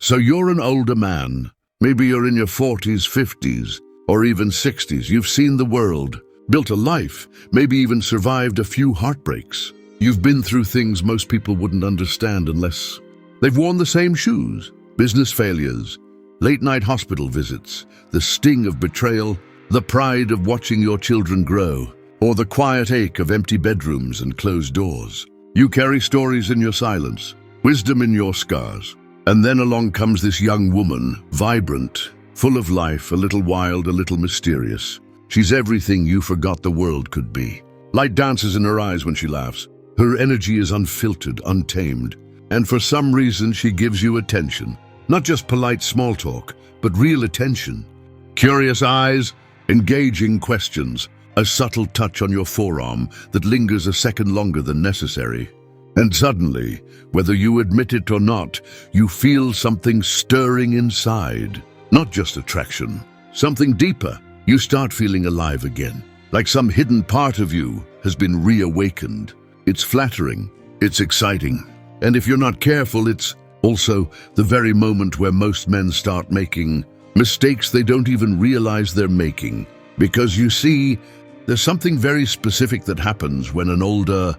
So you're an older man. Maybe you're in your 40s, 50s, or even 60s. You've seen the world, built a life, maybe even survived a few heartbreaks. You've been through things most people wouldn't understand unless they've worn the same shoes. Business failures, late-night hospital visits, the sting of betrayal, the pride of watching your children grow, or the quiet ache of empty bedrooms and closed doors. You carry stories in your silence, wisdom in your scars. And then along comes this young woman, vibrant, full of life, a little wild, a little mysterious. She's everything you forgot the world could be. Light dances in her eyes when she laughs. Her energy is unfiltered, untamed. And for some reason, she gives you attention. Not just polite small talk, but real attention. Curious eyes, engaging questions, a subtle touch on your forearm that lingers a second longer than necessary. And suddenly, whether you admit it or not, you feel something stirring inside. Not just attraction, something deeper. You start feeling alive again, like some hidden part of you has been reawakened. It's flattering, it's exciting, and if you're not careful, it's also the very moment where most men start making mistakes they don't even realize they're making. Because you see, there's something very specific that happens when an older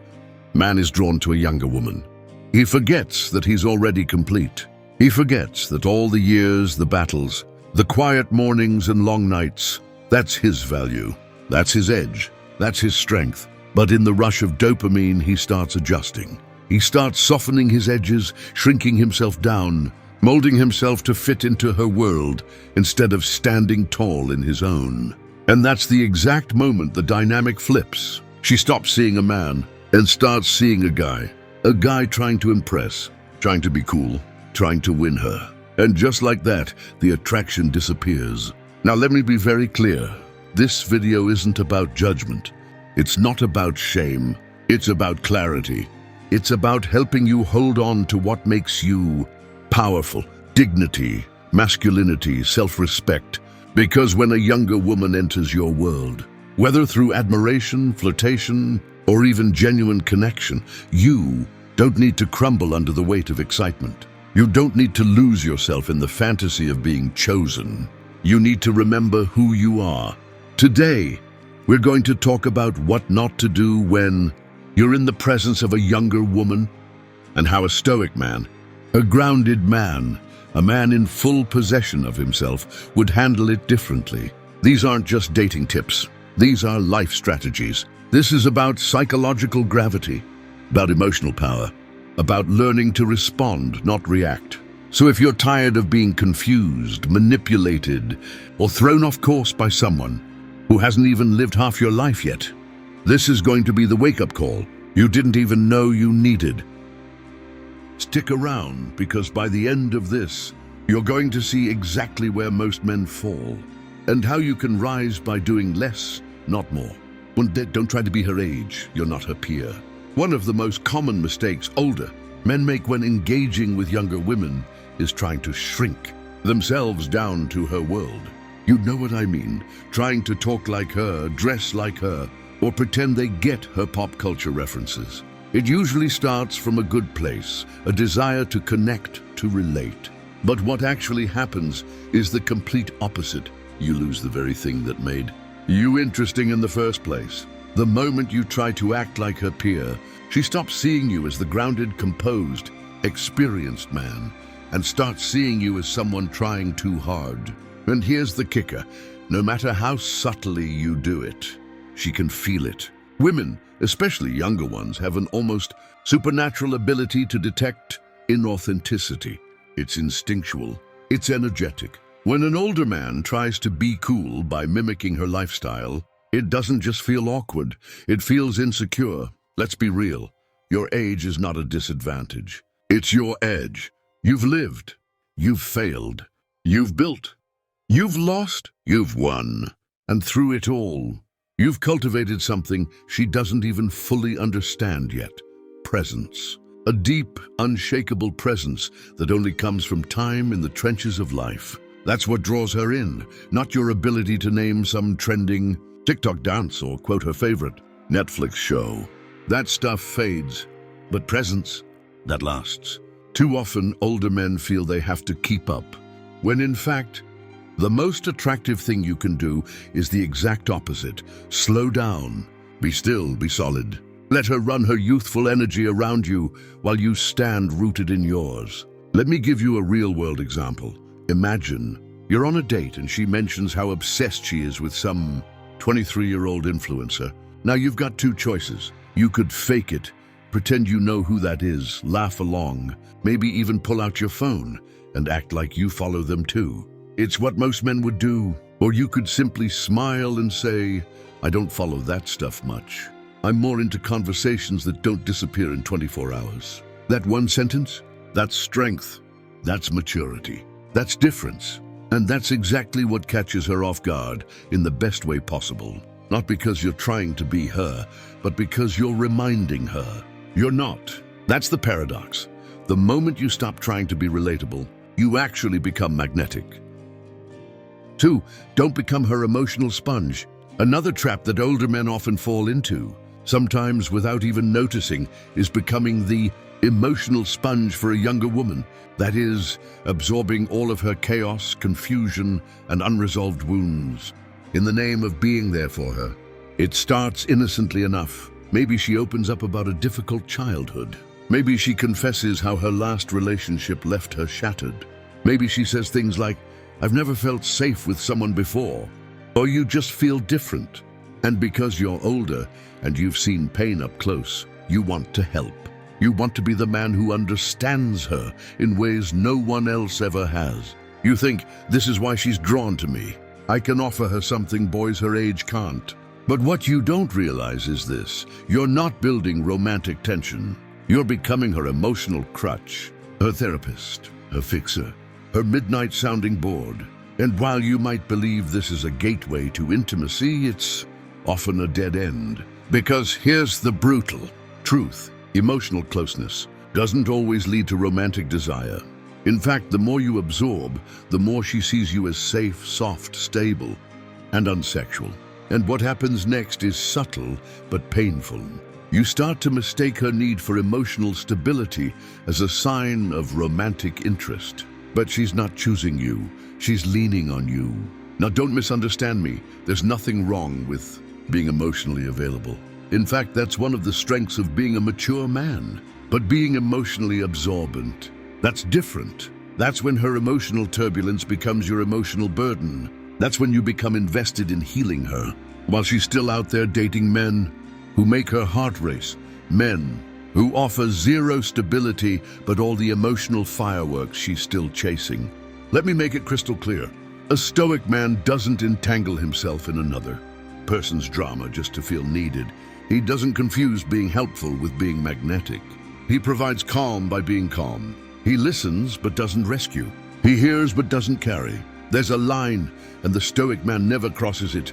man is drawn to a younger woman. He forgets that he's already complete. He forgets that all the years, the battles, the quiet mornings and long nights, that's his value, that's his edge, that's his strength. But in the rush of dopamine, he starts adjusting. He starts softening his edges, shrinking himself down, molding himself to fit into her world instead of standing tall in his own. And that's the exact moment the dynamic flips. She stops seeing a man and starts seeing a guy trying to impress, trying to be cool, trying to win her. And just like that, the attraction disappears. Now let me be very clear. This video isn't about judgment. It's not about shame. It's about clarity. It's about helping you hold on to what makes you powerful, dignity, masculinity, self-respect. Because when a younger woman enters your world, whether through admiration, flirtation, or even genuine connection, you don't need to crumble under the weight of excitement. You don't need to lose yourself in the fantasy of being chosen. You need to remember who you are. Today, we're going to talk about what not to do when you're in the presence of a younger woman, and how a stoic man, a grounded man, a man in full possession of himself would handle it differently. These aren't just dating tips. These are life strategies. This is about psychological gravity, about emotional power, about learning to respond, not react. So if you're tired of being confused, manipulated, or thrown off course by someone who hasn't even lived half your life yet, this is going to be the wake-up call you didn't even know you needed. Stick around, because by the end of this, you're going to see exactly where most men fall, and how you can rise by doing less, not more. Don't try to be her age, you're not her peer. One of the most common mistakes older men make when engaging with younger women is trying to shrink themselves down to her world. You know what I mean? Trying to talk like her, dress like her, or pretend they get her pop culture references. It usually starts from a good place, a desire to connect, to relate. But what actually happens is the complete opposite. You lose the very thing that made you interesting in the first place. The moment you try to act like her peer, she stops seeing you as the grounded, composed, experienced man, and starts seeing you as someone trying too hard. And here's the kicker. No matter how subtly you do it, she can feel it. Women, especially younger ones, have an almost supernatural ability to detect inauthenticity. It's instinctual. It's energetic. When an older man tries to be cool by mimicking her lifestyle, it doesn't just feel awkward, it feels insecure. Let's be real. Your age is not a disadvantage. It's your edge. You've lived. You've failed. You've built. You've lost. You've won. And through it all, you've cultivated something she doesn't even fully understand yet. Presence. A deep, unshakable presence that only comes from time in the trenches of life. That's what draws her in, not your ability to name some trending TikTok dance or quote her favorite Netflix show. That stuff fades, but presence, that lasts. Too often, older men feel they have to keep up, when in fact, the most attractive thing you can do is the exact opposite. Slow down, be still, be solid. Let her run her youthful energy around you while you stand rooted in yours. Let me give you a real-world example. Imagine you're on a date and she mentions how obsessed she is with some 23-year-old influencer. Now you've got two choices. You could fake it, pretend you know who that is, laugh along, maybe even pull out your phone and act like you follow them too. It's what most men would do. Or you could simply smile and say, I don't follow that stuff much. I'm more into conversations that don't disappear in 24 hours. That one sentence, that's strength, that's maturity, that's difference. And that's exactly what catches her off guard in the best way possible. Not because you're trying to be her, but because you're reminding her. You're not. That's the paradox. The moment you stop trying to be relatable, you actually become magnetic. 2, don't become her emotional sponge. Another trap that older men often fall into, sometimes without even noticing, is becoming the emotional sponge for a younger woman. That is, absorbing all of her chaos, confusion, and unresolved wounds in the name of being there for her. It starts innocently enough. Maybe she opens up about a difficult childhood. Maybe she confesses how her last relationship left her shattered. Maybe she says things like, I've never felt safe with someone before. Or you just feel different. And because you're older and you've seen pain up close, you want to help. You want to be the man who understands her in ways no one else ever has. You think, this is why she's drawn to me. I can offer her something boys her age can't. But what you don't realize is this. You're not building romantic tension. You're becoming her emotional crutch, her therapist, her fixer, her midnight sounding board. And while you might believe this is a gateway to intimacy, it's often a dead end. Because here's the brutal truth. Emotional closeness doesn't always lead to romantic desire. In fact, the more you absorb, the more she sees you as safe, soft, stable, and unsexual. And what happens next is subtle but painful. You start to mistake her need for emotional stability as a sign of romantic interest. But she's not choosing you. She's leaning on you. Now, don't misunderstand me. There's nothing wrong with being emotionally available. In fact, that's one of the strengths of being a mature man. But being emotionally absorbent, that's different. That's when her emotional turbulence becomes your emotional burden. That's when you become invested in healing her, while she's still out there dating men who make her heart race, men who offer zero stability but all the emotional fireworks she's still chasing. Let me make it crystal clear. A Stoic man doesn't entangle himself in another person's drama just to feel needed. He doesn't confuse being helpful with being magnetic. He provides calm by being calm. He listens but doesn't rescue. He hears but doesn't carry. There's a line, and the Stoic man never crosses it.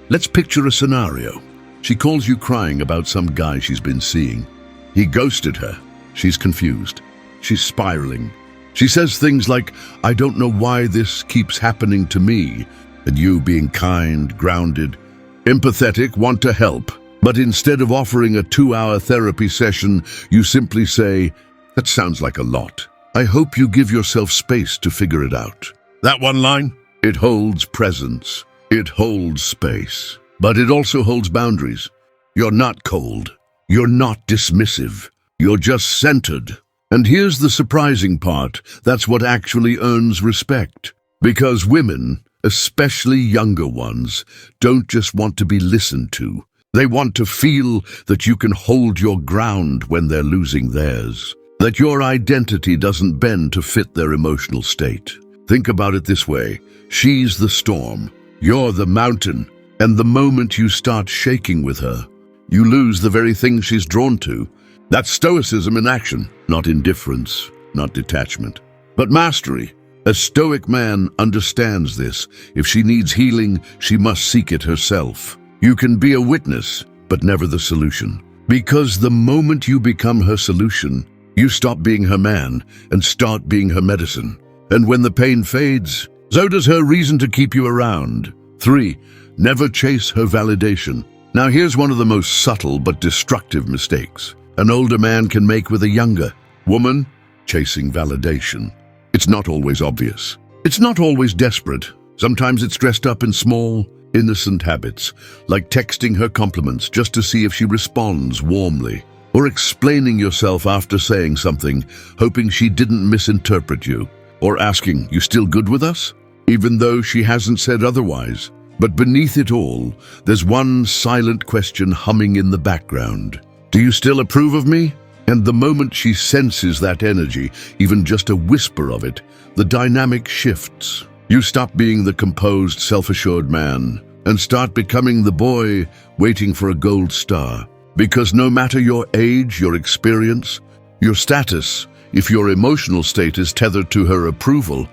Let's picture a scenario. She calls you crying about some guy she's been seeing. He ghosted her. She's confused. She's spiraling. She says things like, I don't know why this keeps happening to me. And you, being kind, grounded, empathetic, want to help. But instead of offering a 2-hour therapy session, you simply say, that sounds like a lot. I hope you give yourself space to figure it out. That one line, it holds presence. It holds space. But it also holds boundaries. You're not cold. You're not dismissive. You're just centered. And here's the surprising part. That's what actually earns respect. Because women, especially younger ones, don't just want to be listened to. They want to feel that you can hold your ground when they're losing theirs. That your identity doesn't bend to fit their emotional state. Think about it this way. She's the storm. You're the mountain. And the moment you start shaking with her, you lose the very thing she's drawn to. That's Stoicism in action, not indifference, not detachment, but mastery. A Stoic man understands this. If she needs healing, she must seek it herself. You can be a witness, but never the solution. Because the moment you become her solution, you stop being her man and start being her medicine. And when the pain fades, so does her reason to keep you around. 3, never chase her validation. Now here's one of the most subtle but destructive mistakes. an older man can make with a younger woman, chasing validation. It's not always obvious. It's not always desperate. Sometimes it's dressed up in small, innocent habits, like texting her compliments just to see if she responds warmly, or explaining yourself after saying something, hoping she didn't misinterpret you, or asking, "You still good with us?" even though she hasn't said otherwise. But beneath it all, there's one silent question humming in the background. Do you still approve of me? And the moment she senses that energy, even just a whisper of it, the dynamic shifts. You stop being the composed, self-assured man and start becoming the boy waiting for a gold star. Because no matter your age, your experience, your status, if your emotional state is tethered to her approval,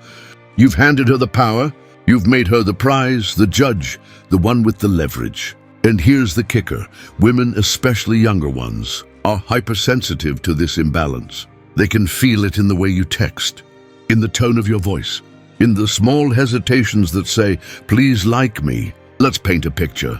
you've handed her the power, you've made her the prize, the judge, the one with the leverage. And here's the kicker. Women, especially younger ones, are hypersensitive to this imbalance. They can feel it in the way you text, in the tone of your voice, in the small hesitations that say, "Please like me." Let's paint a picture.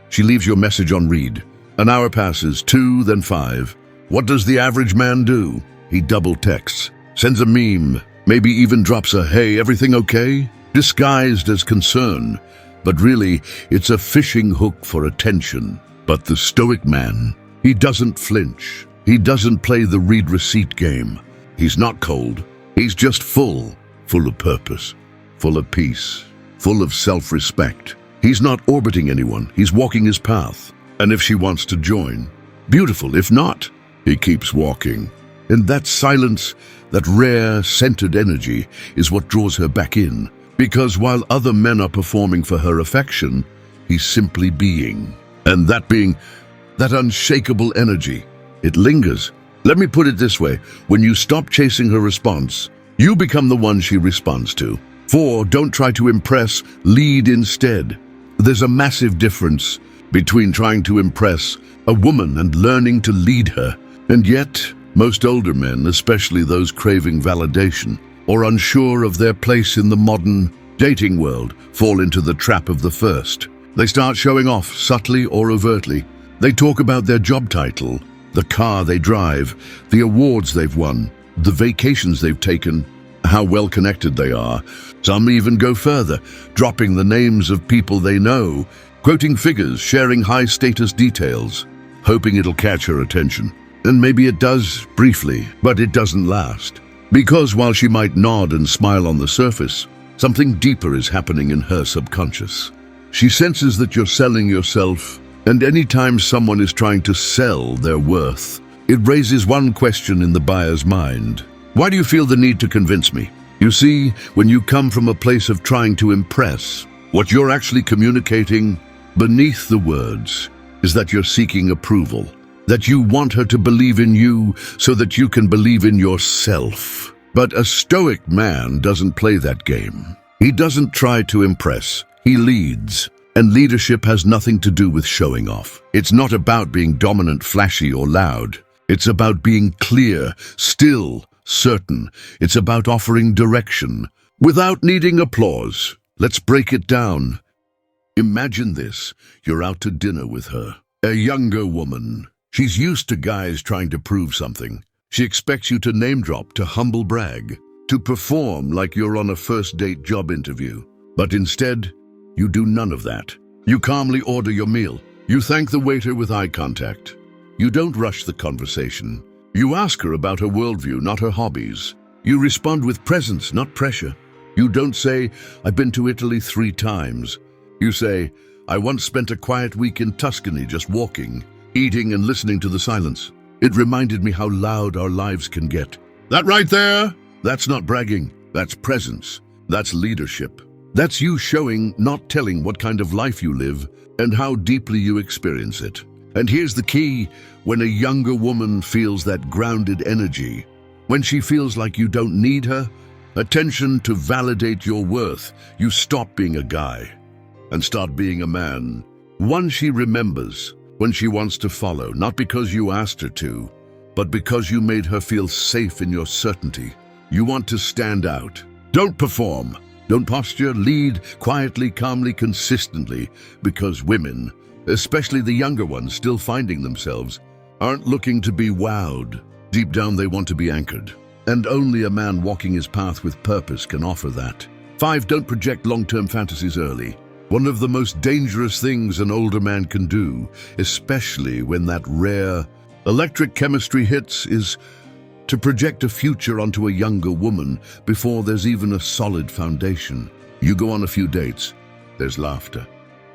She leaves your message on read. An hour passes, 2, then 5. What does the average man do? He double texts, sends a meme, maybe even drops a "Hey, everything okay?" disguised as concern. But really, it's a fishing hook for attention. But the Stoic man, he doesn't flinch. He doesn't play the read receipt game. He's not cold. He's just full of purpose, full of peace, full of self-respect. He's not orbiting anyone. He's walking his path. And if she wants to join, beautiful. If not, he keeps walking. And that silence, that rare, centered energy is what draws her back in. Because while other men are performing for her affection, he's simply being. And that being, that unshakable energy, it lingers. Let me put it this way. When you stop chasing her response, you become the one she responds to. 4, don't try to impress, lead instead. There's a massive difference between trying to impress a woman and learning to lead her. And yet, most older men, especially those craving validation or unsure of their place in the modern dating world, fall into the trap of the first. They start showing off, subtly or overtly. They talk about their job title, the car they drive, the awards they've won, the vacations they've taken, how well connected they are. Some even go further, dropping the names of people they know, quoting figures, sharing high-status details, hoping it'll catch her attention. And maybe it does, briefly, but it doesn't last. Because while she might nod and smile on the surface, something deeper is happening in her subconscious. She senses that you're selling yourself, and anytime someone is trying to sell their worth, it raises one question in the buyer's mind. Why do you feel the need to convince me? You see, when you come from a place of trying to impress, what you're actually communicating beneath the words is that you're seeking approval, that you want her to believe in you so that you can believe in yourself. But a Stoic man doesn't play that game. He doesn't try to impress. He leads. And leadership has nothing to do with showing off. It's not about being dominant, flashy, or loud. It's about being clear, still, certain. It's about offering direction without needing applause. Let's break it down. Imagine this. You're out to dinner with her, a younger woman. She's used to guys trying to prove something. She expects you to name drop, to humble brag, to perform like you're on a first date job interview. But instead, you do none of that. You calmly order your meal. You thank the waiter with eye contact. You don't rush the conversation. You ask her about her worldview, not her hobbies. You respond with presence, not pressure. You don't say, "I've been to Italy 3 times. You say, "I once spent a quiet week in Tuscany just walking, eating and listening to the silence. It reminded me how loud our lives can get." That right there, that's not bragging. That's presence. That's leadership. That's you showing, not telling, what kind of life you live and how deeply you experience it. And here's the key. When a younger woman feels that grounded energy, when she feels like you don't need her attention to validate your worth, you stop being a guy and start being a man. One she remembers when she wants to follow, not because you asked her to, but because you made her feel safe in your certainty. You want to stand out. Don't perform. Don't posture. Lead quietly, calmly, consistently, because women especially the younger ones still finding themselves, aren't looking to be wowed. Deep down they want to be anchored. And only a man walking his path with purpose can offer that. 5. Don't project long-term fantasies early. One of the most dangerous things an older man can do, especially when that rare electric chemistry hits, is to project a future onto a younger woman before there's even a solid foundation. You go on a few dates, there's laughter,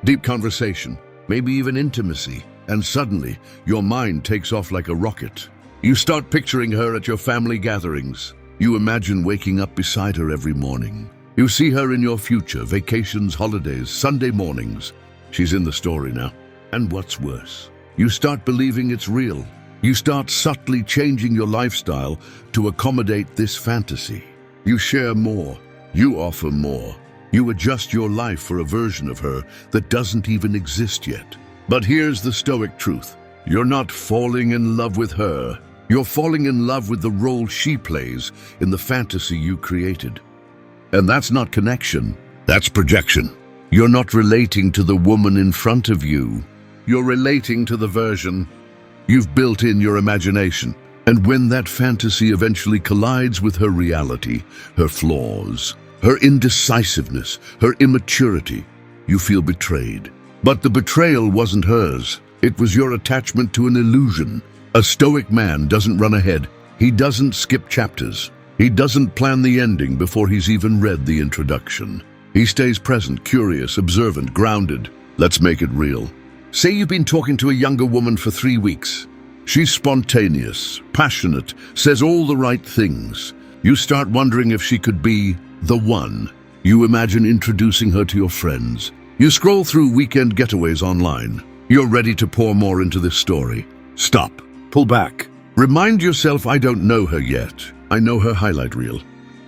deep conversation, maybe even intimacy, and suddenly your mind takes off like a rocket. You start picturing her at your family gatherings. You imagine waking up beside her every morning. You see her in your future, vacations, holidays, Sunday mornings. She's in the story now. And what's worse, you start believing it's real. You start subtly changing your lifestyle to accommodate this fantasy. You share more. You offer more. You adjust your life for a version of her that doesn't even exist yet. But here's the Stoic truth. You're not falling in love with her. You're falling in love with the role she plays in the fantasy you created. And that's not connection, that's projection. You're not relating to the woman in front of you. You're relating to the version you've built in your imagination. And when that fantasy eventually collides with her reality, her flaws, her indecisiveness, her immaturity, you feel betrayed. But the betrayal wasn't hers. It was your attachment to an illusion. A Stoic man doesn't run ahead. He doesn't skip chapters. He doesn't plan the ending before he's even read the introduction. He stays present, curious, observant, grounded. Let's make it real. Say you've been talking to a younger woman for 3 weeks. She's spontaneous, passionate, says all the right things. You start wondering if she could be the one. You imagine introducing her to your friends. You scroll through weekend getaways online. You're ready to pour more into this story. Stop. Pull back. Remind yourself, I don't know her yet. I know her highlight reel.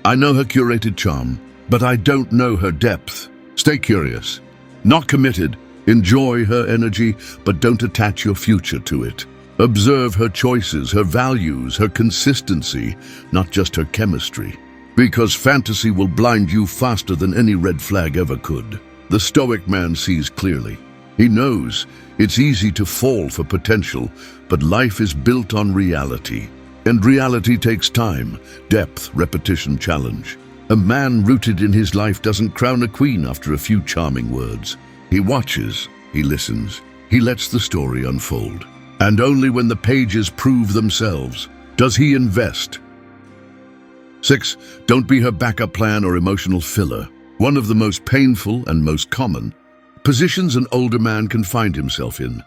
I know her curated charm, but I don't know her depth. Stay curious. Not committed. Enjoy her energy, but don't attach your future to it. Observe her choices, her values, her consistency, not just her chemistry. Because fantasy will blind you faster than any red flag ever could. The Stoic man sees clearly. He knows it's easy to fall for potential, but life is built on reality. And reality takes time, depth, repetition, challenge. A man rooted in his life doesn't crown a queen after a few charming words. He watches, he listens, he lets the story unfold. And only when the pages prove themselves does he invest. 6. Don't be her backup plan or emotional filler. One of the most painful and most common positions an older man can find himself in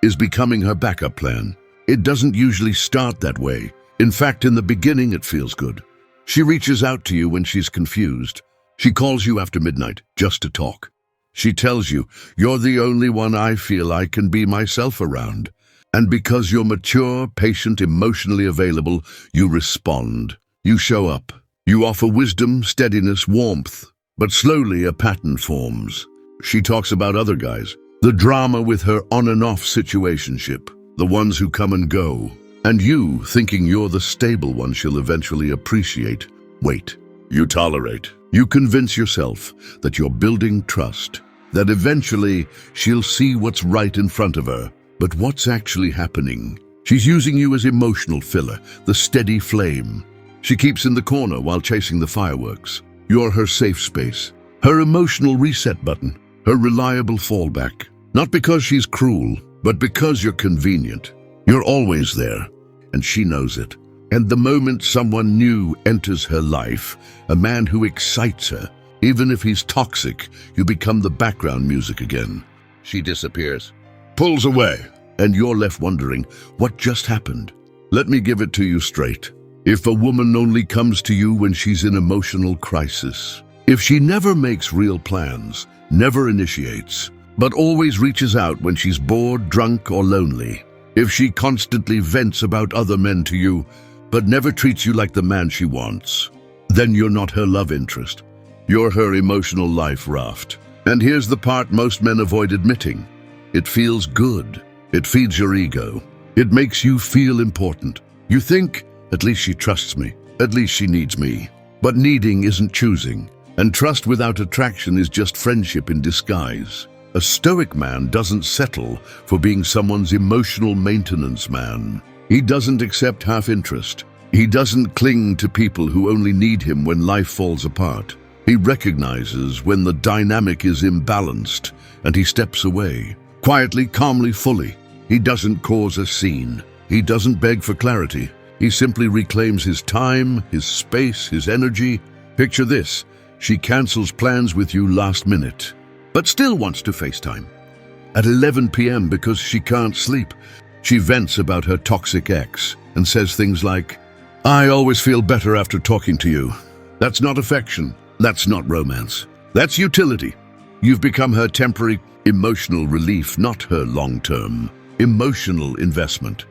is becoming her backup plan. It doesn't usually start that way. In fact, in the beginning, it feels good. She reaches out to you when she's confused. She calls you after midnight just to talk. She tells you, you're the only one I feel I can be myself around. And because you're mature, patient, emotionally available, you respond. You show up. You offer wisdom, steadiness, warmth. But slowly a pattern forms. She talks about other guys, the drama with her on and off situationship, the ones who come and go. And you, thinking you're the stable one she'll eventually appreciate, wait. You tolerate. You convince yourself that you're building trust, that eventually she'll see what's right in front of her. But what's actually happening? She's using you as emotional filler, the steady flame. She keeps in the corner while chasing the fireworks. You're her safe space, her emotional reset button, her reliable fallback. Not because she's cruel, but because you're convenient. You're always there, and she knows it. And the moment someone new enters her life, a man who excites her, even if he's toxic, you become the background music again. She disappears, pulls away, and you're left wondering, what just happened? Let me give it to you straight. If a woman only comes to you when she's in emotional crisis, if she never makes real plans, never initiates, but always reaches out when she's bored, drunk, or lonely, if she constantly vents about other men to you, but never treats you like the man she wants, then you're not her love interest. You're her emotional life raft. And here's the part most men avoid admitting. It feels good. It feeds your ego. It makes you feel important. You think, at least she trusts me. At least she needs me. But needing isn't choosing. And trust without attraction is just friendship in disguise. A Stoic man doesn't settle for being someone's emotional maintenance man. He doesn't accept half-interest. He doesn't cling to people who only need him when life falls apart. He recognizes when the dynamic is imbalanced, and he steps away. Quietly, calmly, fully. He doesn't cause a scene. He doesn't beg for clarity. He simply reclaims his time, his space, his energy. Picture this. She cancels plans with you last minute, but still wants to FaceTime. At 11 p.m. because she can't sleep, she vents about her toxic ex and says things like, "I always feel better after talking to you." That's not affection. That's not romance. That's utility. You've become her temporary emotional relief, not her long-term emotional investment.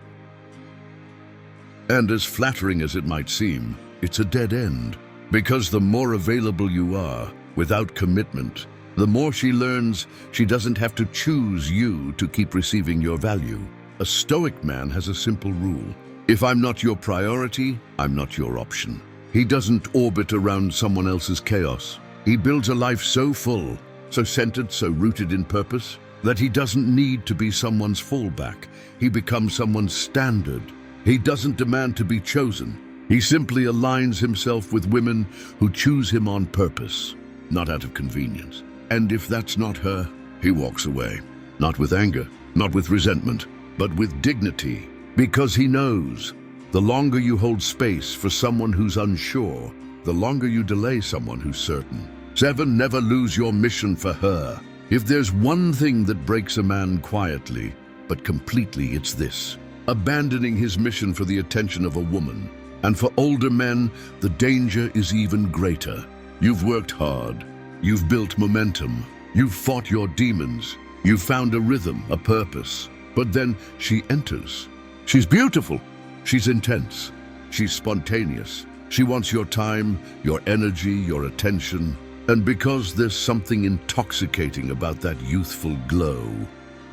And as flattering as it might seem, it's a dead end. Because the more available you are, without commitment, the more she learns she doesn't have to choose you to keep receiving your value. A Stoic man has a simple rule. If I'm not your priority, I'm not your option. He doesn't orbit around someone else's chaos. He builds a life so full, so centered, so rooted in purpose, that he doesn't need to be someone's fallback. He becomes someone's standard. He doesn't demand to be chosen. He simply aligns himself with women who choose him on purpose, not out of convenience. And if that's not her, he walks away. Not with anger, not with resentment, but with dignity. Because he knows, the longer you hold space for someone who's unsure, the longer you delay someone who's certain. 7, never lose your mission for her. If there's one thing that breaks a man quietly, but completely, it's this: abandoning his mission for the attention of a woman. And for older men, the danger is even greater. You've worked hard. You've built momentum. You've fought your demons. You've found a rhythm, a purpose. But then she enters. She's beautiful. She's intense. She's spontaneous. She wants your time, your energy, your attention. And because there's something intoxicating about that youthful glow,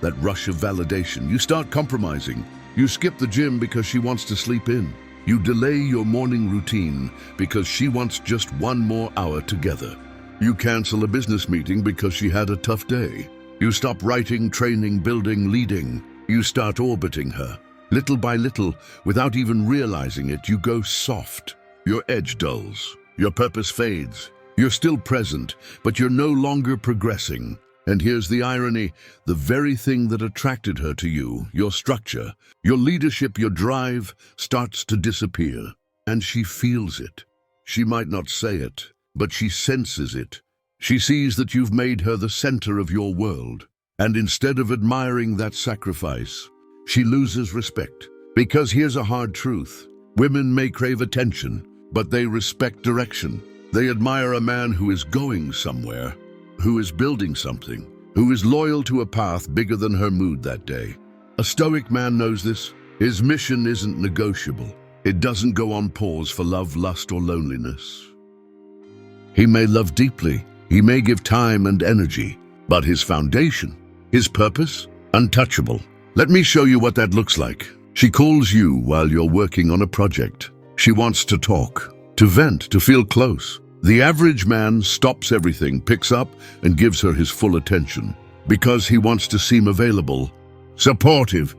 that rush of validation, you start compromising. You skip the gym because she wants to sleep in. You delay your morning routine because she wants just one more hour together. You cancel a business meeting because she had a tough day. You stop writing, training, building, leading. You start orbiting her. Little by little, without even realizing it, you go soft. Your edge dulls. Your purpose fades. You're still present, but you're no longer progressing. And here's the irony: the very thing that attracted her to you, your structure, your leadership, your drive, starts to disappear. And she feels it. She might not say it, but she senses it. She sees that you've made her the center of your world. And instead of admiring that sacrifice, she loses respect. Because here's a hard truth: women may crave attention, but they respect direction. They admire a man who is going somewhere, who is building something, who is loyal to a path bigger than her mood that day. A Stoic man knows this. His mission isn't negotiable. It doesn't go on pause for love, lust, or loneliness. He may love deeply, he may give time and energy, but his foundation, his purpose, untouchable. Let me show you what that looks like. She calls you while you're working on a project. She wants to talk, to vent, to feel close. The average man stops everything, picks up, and gives her his full attention because he wants to seem available, supportive.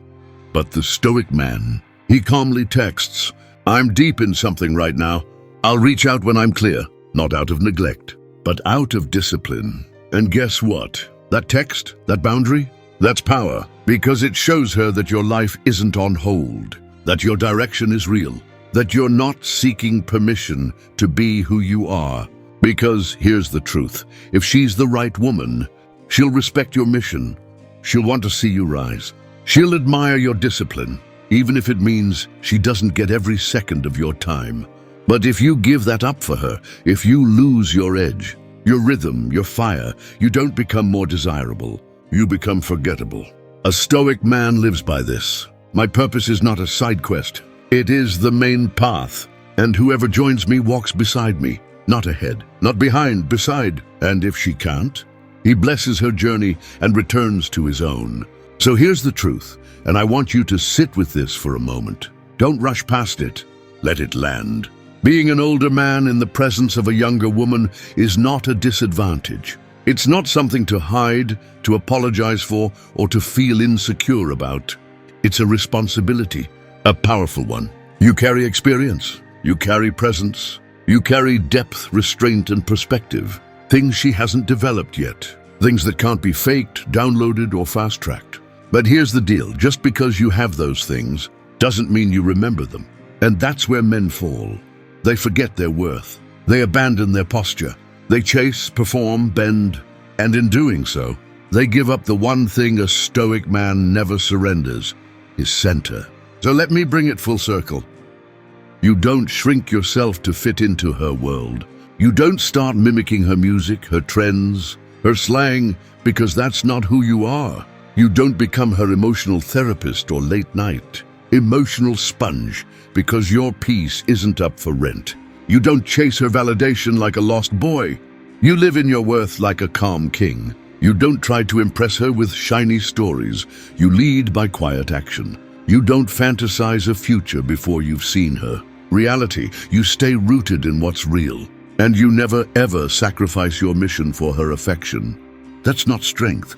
But the Stoic man, he calmly texts, "I'm deep in something right now. I'll reach out when I'm clear," not out of neglect, but out of discipline. And guess what? That text, that boundary, that's power, because it shows her that your life isn't on hold, that your direction is real, that you're not seeking permission to be who you are. Because here's the truth: if she's the right woman, she'll respect your mission. She'll want to see you rise. She'll admire your discipline, even if it means she doesn't get every second of your time. But if you give that up for her, if you lose your edge, your rhythm, your fire, you don't become more desirable. You become forgettable. A Stoic man lives by this. My purpose is not a side quest. It is the main path, and whoever joins me walks beside me, not ahead, not behind, beside. And if she can't, he blesses her journey and returns to his own. So here's the truth, and I want you to sit with this for a moment. Don't rush past it. Let it land. Being an older man in the presence of a younger woman is not a disadvantage. It's not something to hide, to apologize for, or to feel insecure about. It's a responsibility, a powerful one. You carry experience, you carry presence, you carry depth, restraint, and perspective. Things she hasn't developed yet. Things that can't be faked, downloaded, or fast-tracked. But here's the deal, just because you have those things doesn't mean you remember them. And that's where men fall. They forget their worth. They abandon their posture. They chase, perform, bend, and in doing so, they give up the one thing a stoic man never surrenders, his center. So let me bring it full circle. You don't shrink yourself to fit into her world. You don't start mimicking her music, her trends, her slang, because that's not who you are. You don't become her emotional therapist or late night emotional sponge because your peace isn't up for rent. You don't chase her validation like a lost boy. You live in your worth like a calm king. You don't try to impress her with shiny stories. You lead by quiet action. You don't fantasize a future before you've seen her. Reality, you stay rooted in what's real. And you never ever sacrifice your mission for her affection. That's not strength.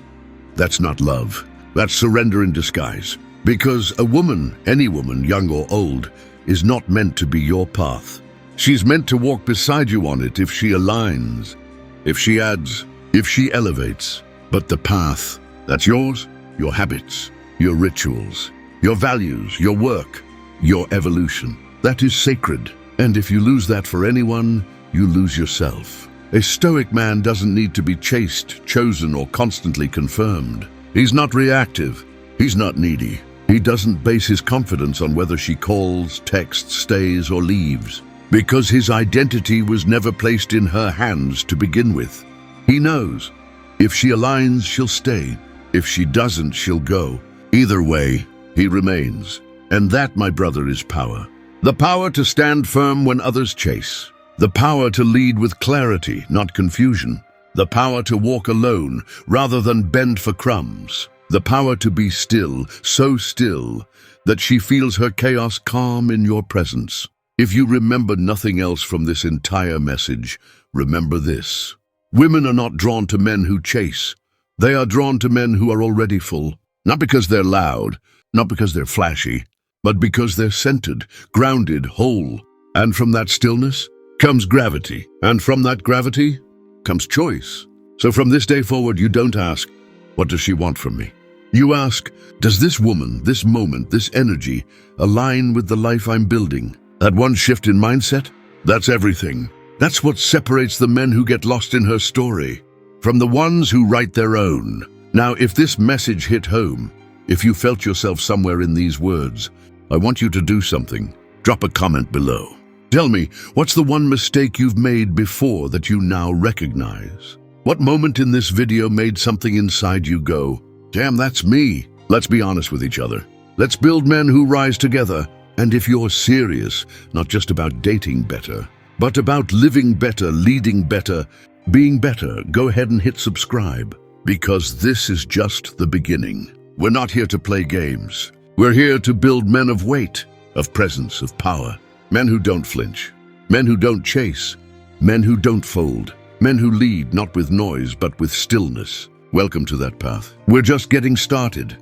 That's not love. That's surrender in disguise. Because a woman, any woman, young or old, is not meant to be your path. She's meant to walk beside you on it if she aligns, if she adds, if she elevates. But the path, that's yours, your habits, your rituals, your values, your work, your evolution. That is sacred. And if you lose that for anyone, you lose yourself. A stoic man doesn't need to be chased, chosen, or constantly confirmed. He's not reactive. He's not needy. He doesn't base his confidence on whether she calls, texts, stays, or leaves, because his identity was never placed in her hands to begin with. He knows. If she aligns, she'll stay. If she doesn't, she'll go. Either way, he remains. And that, my brother, is power. The power to stand firm when others chase. The power to lead with clarity, not confusion. The power to walk alone rather than bend for crumbs. The power to be still, so still, that she feels her chaos calm in your presence. If you remember nothing else from this entire message, remember this. Women are not drawn to men who chase. They are drawn to men who are already full. Not because they're loud, not because they're flashy, but because they're centered, grounded, whole. And from that stillness comes gravity. And from that gravity comes choice. So from this day forward, you don't ask, what does she want from me? You ask, does this woman, this moment, this energy align with the life I'm building? That one shift in mindset, that's everything. That's what separates the men who get lost in her story from the ones who write their own. Now, if this message hit home, if you felt yourself somewhere in these words, I want you to do something. Drop a comment below. Tell me, what's the one mistake you've made before that you now recognize? What moment in this video made something inside you go, damn, that's me? Let's be honest with each other. Let's build men who rise together. And if you're serious, not just about dating better, but about living better, leading better, being better, go ahead and hit subscribe. Because this is just the beginning. We're not here to play games. We're here to build men of weight, of presence, of power. Men who don't flinch. Men who don't chase. Men who don't fold. Men who lead not with noise, but with stillness. Welcome to that path. We're just getting started.